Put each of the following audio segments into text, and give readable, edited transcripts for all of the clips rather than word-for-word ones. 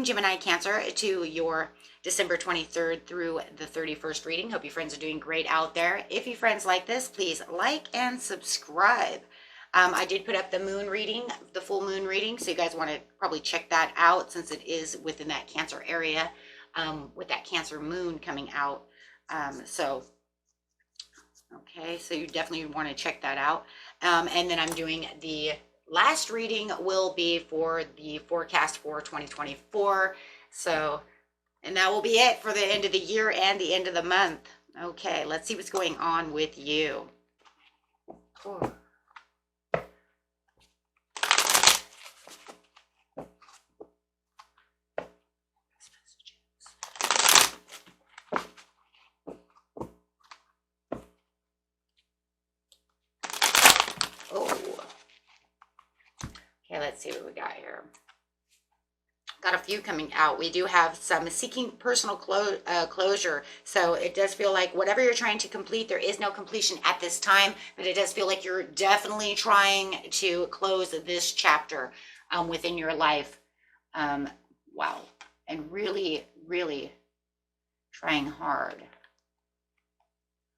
welcome Gemini Cancer to your December 23rd through the 31st reading. Hope you friends are doing great out there. If you friends like this, please like and subscribe. I did put up the moon reading, the full moon reading, so you guys want to probably check that out since it is within that Cancer area with that Cancer moon coming out. Okay, so you definitely want to check that out. And then I'm doing the last reading will be for the forecast for 2024. So, and that will be it for the end of the year and the end of the month. Okay, let's see what's going on with you. Cool. Okay, let's see what we got here. Got a few coming out. We do have some seeking personal closure. So it does feel like whatever you're trying to complete, there is no completion at this time, but it does feel like you're definitely trying to close this chapter within your life. Wow. And really, really trying hard.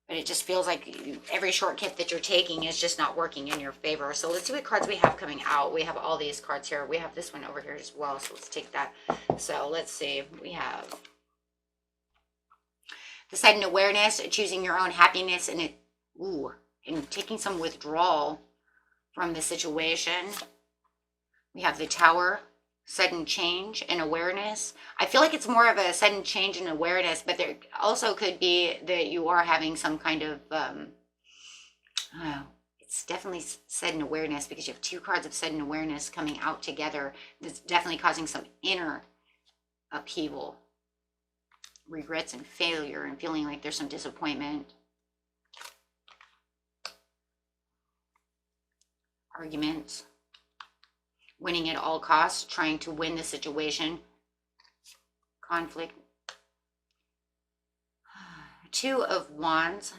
But it just feels like every shortcut that you're taking is just not working in your favor. So let's see what cards we have coming out. We have all these cards here. We have this one over here as well. So let's take that. So let's see. We have the sudden awareness, choosing your own happiness, and and taking some withdrawal from the situation. We have the Tower, sudden change and awareness. I feel like it's more of a sudden change and awareness, but there also could be that you are having some kind of it's definitely sudden awareness because you have two cards of sudden awareness coming out together. That's definitely causing some inner upheaval, regrets and failure, and feeling like there's some disappointment, arguments, winning at all costs, trying to win the situation, conflict. Two of Wands,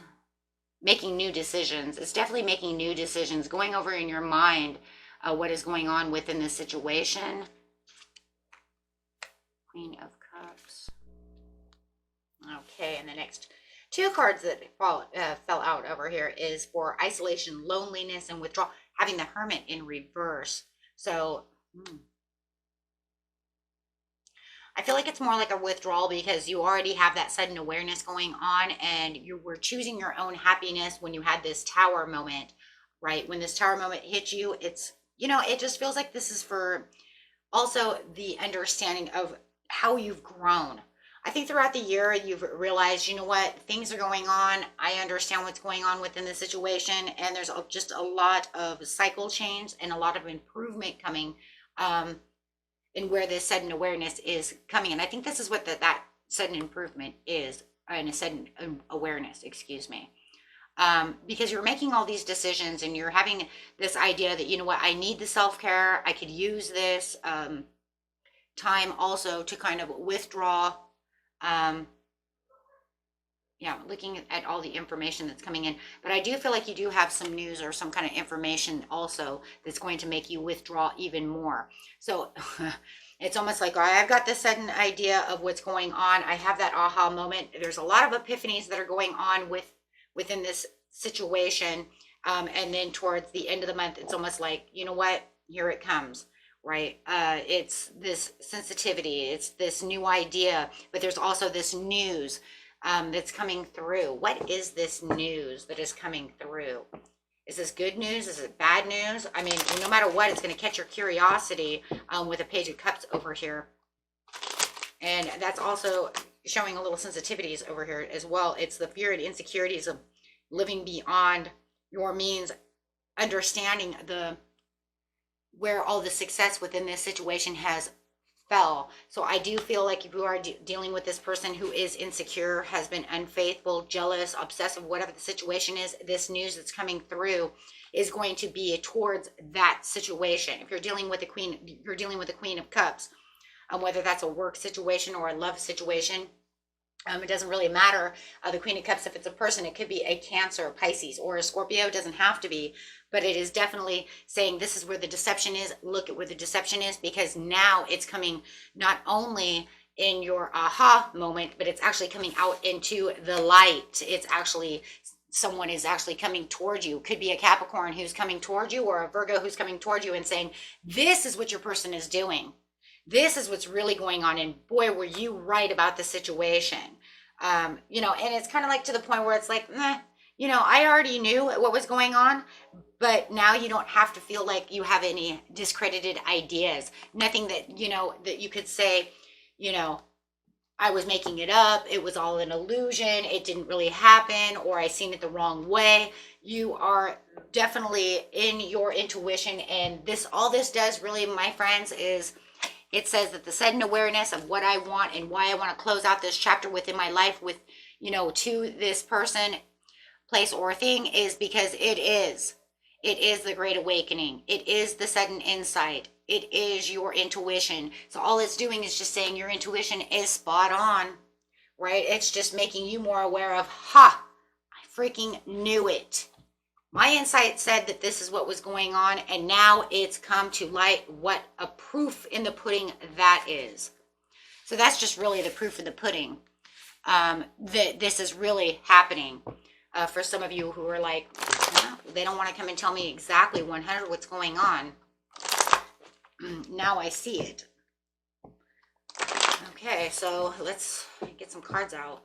making new decisions. It's definitely making new decisions, going over in your mind what is going on within the situation. Queen of Cups. Okay, and the next two cards that fell out over here is for isolation, loneliness, and withdrawal, having the Hermit in reverse. So I feel like it's more like a withdrawal because you already have that sudden awareness going on, and you were choosing your own happiness when you had this Tower moment, right? When this Tower moment hit you, it's, it just feels like this is for also the understanding of how you've grown. I think throughout the year, you've realized, you know what, things are going on. I understand what's going on within the situation. And there's just a lot of cycle change and a lot of improvement coming in where this sudden awareness is coming. And I think this is what that sudden improvement is, and a sudden awareness, excuse me. Because you're making all these decisions and you're having this idea that, you know what, I need the self-care. I could use this time also to kind of withdraw. Looking at all the information that's coming in, but I do feel like you do have some news or some kind of information also that's going to make you withdraw even more. So it's almost like I've got this sudden idea of what's going on. I have that aha moment. There's a lot of epiphanies that are going on within this situation. And then towards the end of the month, it's almost like, you know what, here it comes. Right. It's this sensitivity. It's this new idea, but there's also this news that's coming through. What is this news that is coming through? Is this good news? Is it bad news? I mean, no matter what, it's going to catch your curiosity with a Page of Cups over here. And that's also showing a little sensitivities over here as well. It's the fear and insecurities of living beyond your means, understanding where all the success within this situation has fell. So I do feel like if you are dealing with this person who is insecure, has been unfaithful, jealous, obsessive, whatever the situation is, this news that's coming through is going to be towards that situation. If you're dealing with the Queen, you're dealing with the Queen of Cups, whether that's a work situation or a love situation, It doesn't really matter. The Queen of Cups, if it's a person, it could be a Cancer, Pisces, or a Scorpio. It doesn't have to be, but it is definitely saying this is where the deception is. Look at where the deception is, because now it's coming not only in your aha moment, but it's actually coming out into the light. It's actually, someone is actually coming towards you. Could be a Capricorn who's coming towards you, or a Virgo who's coming towards you and saying, this is what your person is doing. This is what's really going on. And boy, were you right about the situation. You know, and it's kind of like to the point where it's like, you know, I already knew what was going on, but now you don't have to feel like you have any discredited ideas. Nothing that, you know, that you could say, you know, I was making it up. It was all an illusion. It didn't really happen, or I seen it the wrong way. You are definitely in your intuition. And this, all this does really, my friends, is it says that the sudden awareness of what I want and why I want to close out this chapter within my life with, you know, to this person, place, or thing is because it is the great awakening. It is the sudden insight. It is your intuition. So all it's doing is just saying your intuition is spot on, right? It's just making you more aware of, I freaking knew it. My insight said that this is what was going on, and now it's come to light what a proof in the pudding that is. So that's just really the proof in the pudding, that this is really happening. For some of you who are like, they don't want to come and tell me exactly 100 what's going on. Now I see it. Okay, so let's get some cards out.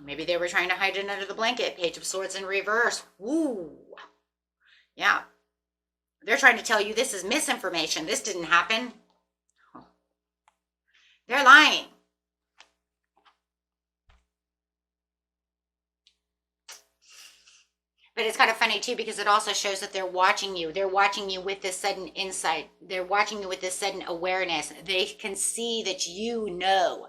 Maybe they were trying to hide it under the blanket. Page of Swords in reverse. Ooh. Yeah. They're trying to tell you this is misinformation. This didn't happen. They're lying. But it's kind of funny too, because it also shows that they're watching you. They're watching you with this sudden insight. They're watching you with this sudden awareness. They can see that you know.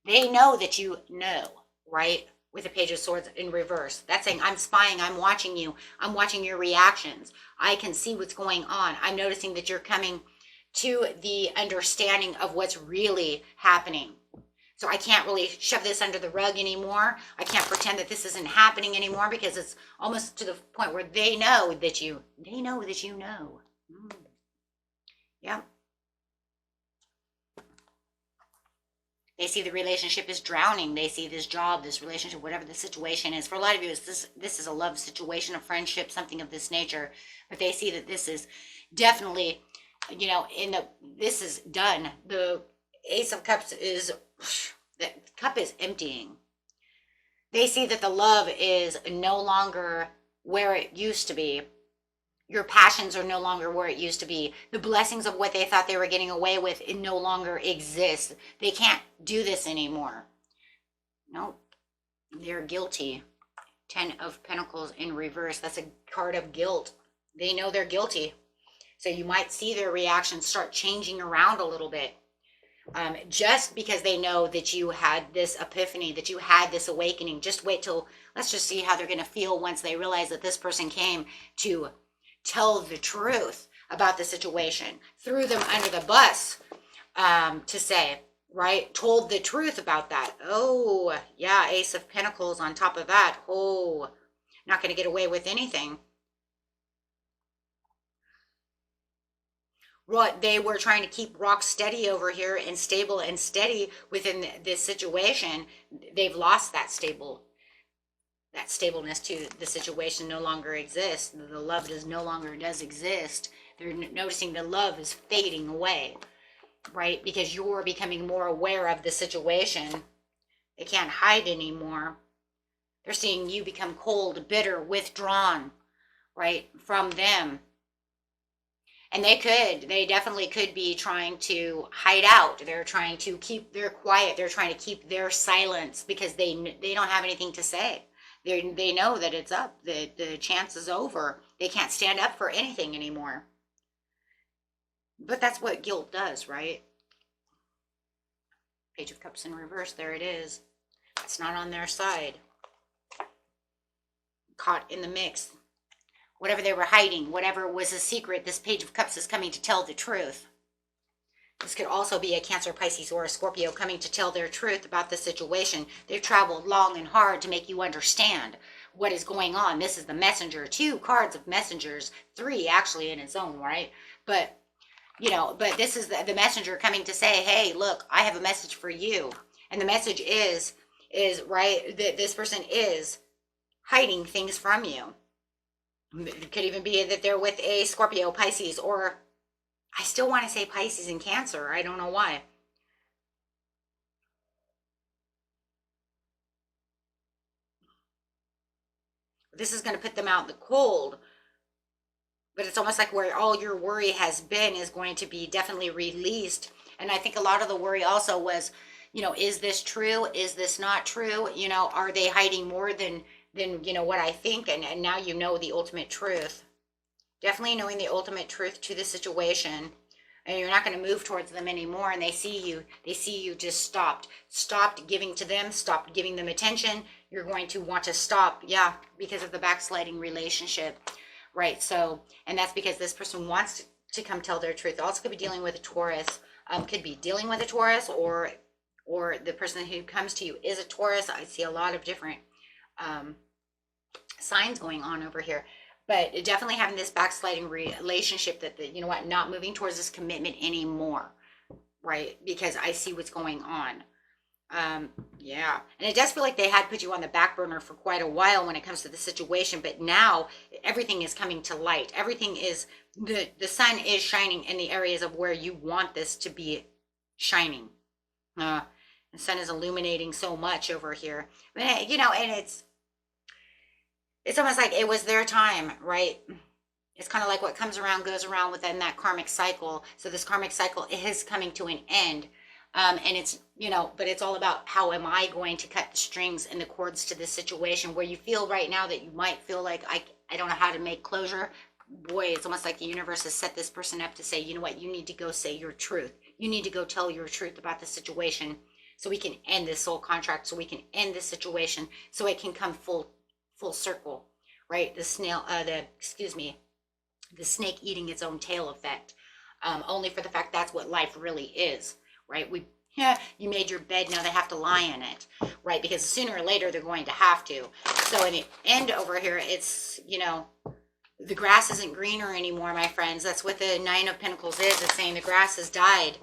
They know that you know. Right? With the Page of Swords in reverse. That's saying, I'm spying, I'm watching you, I'm watching your reactions. I can see what's going on. I'm noticing that you're coming to the understanding of what's really happening. So I can't really shove this under the rug anymore. I can't pretend that this isn't happening anymore, because it's almost to the point where they know that you know. Yeah. They see the relationship is drowning. They see this job, this relationship, whatever the situation is. For a lot of you, this is a love situation, a friendship, something of this nature. But they see that this is definitely, you know, this is done. The Ace of Cups is, the cup is emptying. They see that the love is no longer where it used to be. Your passions are no longer where it used to be. The blessings of what they thought they were getting away with, it no longer exists. They can't do this anymore. Nope. They're guilty. 10 of Pentacles in reverse. That's a card of guilt. They know they're guilty. So you might see their reactions start changing around a little bit. Just because they know that you had this epiphany, that you had this awakening. Just wait till, let's just see how they're going to feel once they realize that this person came to tell the truth about the situation, threw them under the bus, to say, right? Told the truth about that. Oh, yeah, Ace of Pentacles on top of that. Oh, not going to get away with anything. What they were trying to keep rock steady over here and stable and steady within this situation, they've lost that stableness to the situation no longer exists. The love no longer exist. They're noticing the love is fading away, right? Because you're becoming more aware of the situation. They can't hide anymore. They're seeing you become cold, bitter, withdrawn, right, from them. And they definitely could be trying to hide out. They're trying to keep their quiet. They're trying to keep their silence because they don't have anything to say. They know that it's up, that the chance is over. They can't stand up for anything anymore. But that's what guilt does, right? Page of Cups in reverse, there it is. It's not on their side. Caught in the mix. Whatever they were hiding, whatever was a secret, this Page of Cups is coming to tell the truth. This could also be a Cancer, Pisces, or a Scorpio coming to tell their truth about the situation. They've traveled long and hard to make you understand what is going on. This is the messenger. 2 cards of messengers. 3 actually in its own right. But, you know, but this is the messenger coming to say, hey, look, I have a message for you. And the message is right, that this person is hiding things from you. It could even be that they're with a Scorpio, Pisces, or I still want to say Pisces and Cancer. I don't know why. This is going to put them out in the cold. But it's almost like where all your worry has been is going to be definitely released. And I think a lot of the worry also was, you know, is this true? Is this not true? You know, are they hiding more than you know, what I think? And now you know the ultimate truth. Definitely knowing the ultimate truth to the situation. And you're not going to move towards them anymore. And they see you just stopped giving to them, stopped giving them attention. You're going to want to stop, yeah, because of the backsliding relationship, right? So, and that's because this person wants to come tell their truth. Also could be dealing with a Taurus, could be dealing with a Taurus, or the person who comes to you is a Taurus. I see a lot of different signs going on over here. But definitely having this backsliding relationship that, you know what, not moving towards this commitment anymore, right? Because I see what's going on. Yeah. And it does feel like they had put you on the back burner for quite a while when it comes to the situation. But now everything is coming to light. Everything is, the sun is shining in the areas of where you want this to be shining. The sun is illuminating so much over here. But, you know, and it's almost like it was their time, right? It's kind of like what comes around goes around within that karmic cycle. So this karmic cycle is coming to an end. And it's, you know, but it's all about how am I going to cut the strings and the cords to this situation where you feel right now that you might feel like I don't know how to make closure. Boy, it's almost like the universe has set this person up to say, you know what, you need to go say your truth. You need to go tell your truth about the situation so we can end this soul contract, so we can end this situation, so it can come full circle, right? The snake eating its own tail effect, only for the fact that's what life really is, right? You made your bed, now they have to lie in it, right? Because sooner or later they're going to have to. So in the end over here, it's, you know, the grass isn't greener anymore, my friends. That's what the 9 of Pentacles is. It's saying the grass has died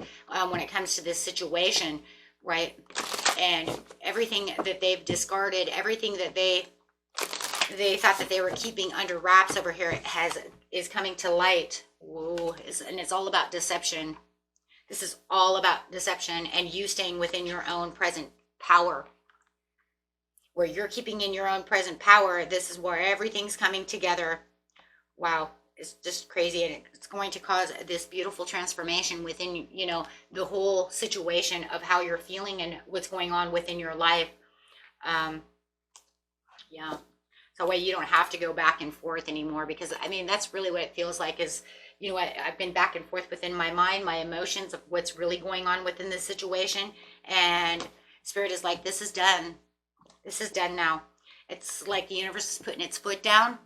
when it comes to this situation, right? And everything that they've discarded, everything that they thought that they were keeping under wraps over here is coming to light. Whoa, and it's all about deception. This is all about deception and you staying within your own present power. Where you're keeping in your own present power, this is where everything's coming together. Wow, it's just crazy, and it's going to cause this beautiful transformation within, you know, the whole situation of how you're feeling and what's going on within your life. Yeah. So that way you don't have to go back and forth anymore, because I mean, that's really what it feels like is, you know what, I've been back and forth within my mind, my emotions of what's really going on within this situation. And Spirit is like, this is done. This is done now. It's like the universe is putting its foot down,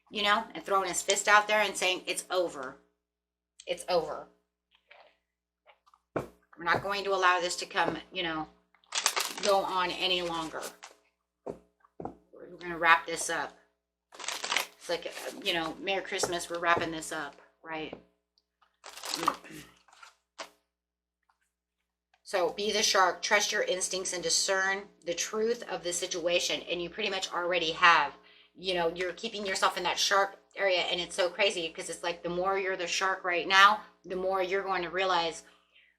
you know, and throwing his fist out there and saying, it's over. It's over. We're not going to allow this to come, you know, go on any longer. We're going to wrap this up. It's like, you know, Merry Christmas. We're wrapping this up, right? So be the shark, trust your instincts and discern the truth of the situation. And you pretty much already have, you know, you're keeping yourself in that shark area. And it's so crazy because it's like the more you're the shark right now, the more you're going to realize,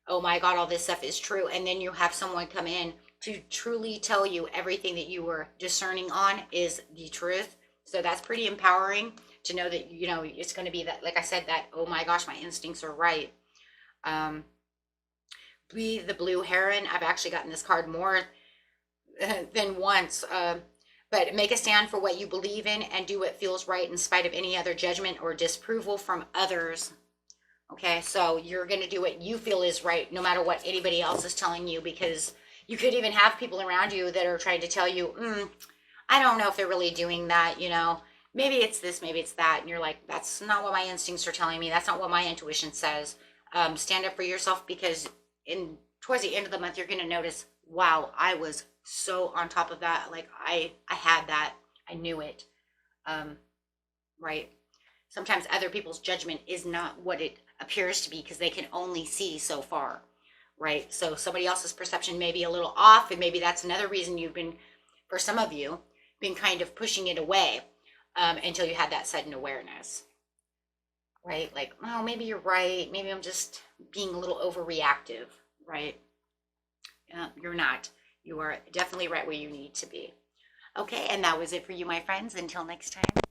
oh my God, all this stuff is true. And then you have someone come in to truly tell you everything that you were discerning on is the truth. So that's pretty empowering to know that, you know, it's going to be that, like I said, that, oh my gosh, my instincts are right. Be the blue heron. I've actually gotten this card more than once. But make a stand for what you believe in and do what feels right in spite of any other judgment or disapproval from others. Okay, so you're going to do what you feel is right, no matter what anybody else is telling you, because you could even have people around you that are trying to tell you, I don't know if they're really doing that, you know, maybe it's this, maybe it's that. And you're like, that's not what my instincts are telling me. That's not what my intuition says. Stand up for yourself, because towards the end of the month, you're going to notice, wow, I was so on top of that. Like I had that, I knew it. Right. Sometimes other people's judgment is not what it appears to be, because they can only see so far. Right. So somebody else's perception may be a little off, and maybe that's another reason you've been, for some of you, been kind of pushing it away, until you had that sudden awareness. Right. Like, oh, maybe you're right. Maybe I'm just being a little overreactive. Right. You're not. You are definitely right where you need to be. Okay, and that was it for you, my friends. Until next time.